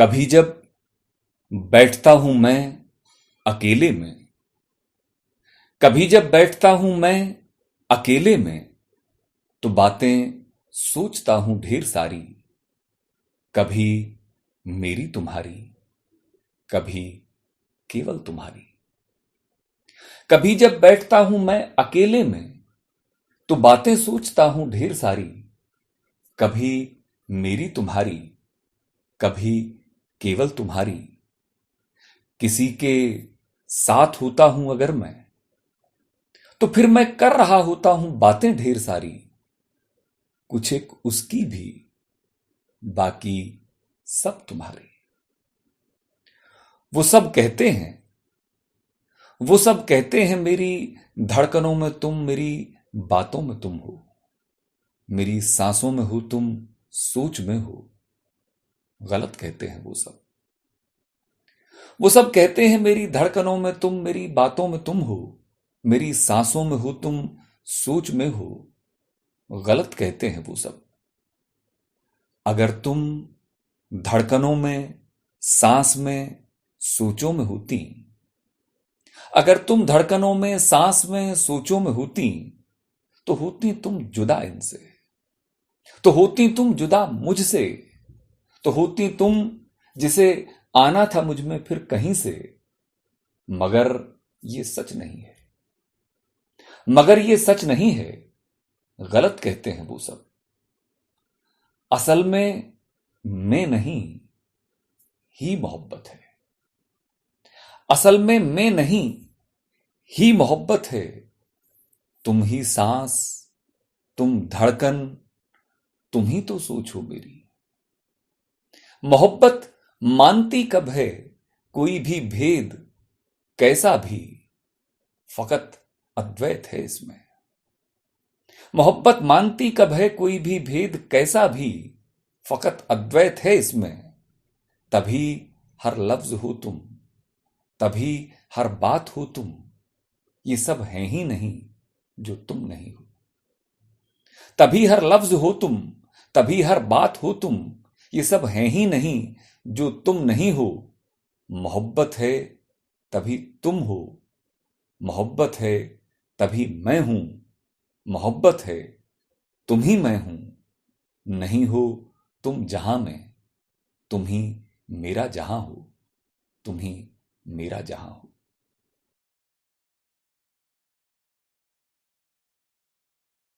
कभी जब बैठता हूं मैं अकेले में, कभी जब बैठता हूं मैं अकेले में, तो बातें सोचता हूं ढेर सारी। कभी मेरी तुम्हारी, कभी केवल तुम्हारी। कभी जब बैठता हूं मैं अकेले में, तो बातें सोचता हूं ढेर सारी। कभी मेरी तुम्हारी, कभी केवल तुम्हारी। किसी के साथ होता हूं अगर मैं, तो फिर मैं कर रहा होता हूं बातें ढेर सारी। कुछ एक उसकी भी, बाकी सब तुम्हारे। वो सब कहते हैं, वो सब कहते हैं मेरी धड़कनों में तुम, मेरी बातों में तुम हो। मेरी सांसों में हो तुम, सोच में हो। गलत कहते हैं वो सब। वो सब कहते हैं मेरी धड़कनों में तुम, मेरी बातों में तुम हो। मेरी सांसों में हो तुम, सोच में हो। गलत कहते हैं वो सब। अगर तुम धड़कनों में, सांस में, सोचों में होती, अगर तुम धड़कनों में, सांस में, सोचों में होती, तो होती तुम जुदा इनसे, तो होती तुम जुदा मुझसे, तो होती तुम जिसे आना था मुझ में फिर कहीं से। मगर ये सच नहीं है, मगर ये सच नहीं है। गलत कहते हैं वो सब। असल में मैं नहीं, ही मोहब्बत है। असल में मैं नहीं, ही मोहब्बत है। तुम ही सांस, तुम धड़कन, तुम ही तो सोचो मेरी। मोहब्बत मानती कब है कोई भी भेद, कैसा भी, फकत अद्वैत है इसमें। मोहब्बत मानती कब है कोई भी भेद, कैसा भी, फकत अद्वैत है इसमें। तभी हर लफ्ज हो तुम, तभी हर बात हो तुम। ये सब है ही नहीं जो तुम नहीं हो। तभी हर लफ्ज हो तुम, तभी हर बात हो तुम। ये सब है ही नहीं जो तुम नहीं हो। मोहब्बत है तभी तुम हो, मोहब्बत है तभी मैं हूं। मोहब्बत है तुम ही मैं हूं। नहीं हो तुम जहां में, तुम ही मेरा जहां हो, तुम ही मेरा जहां हो।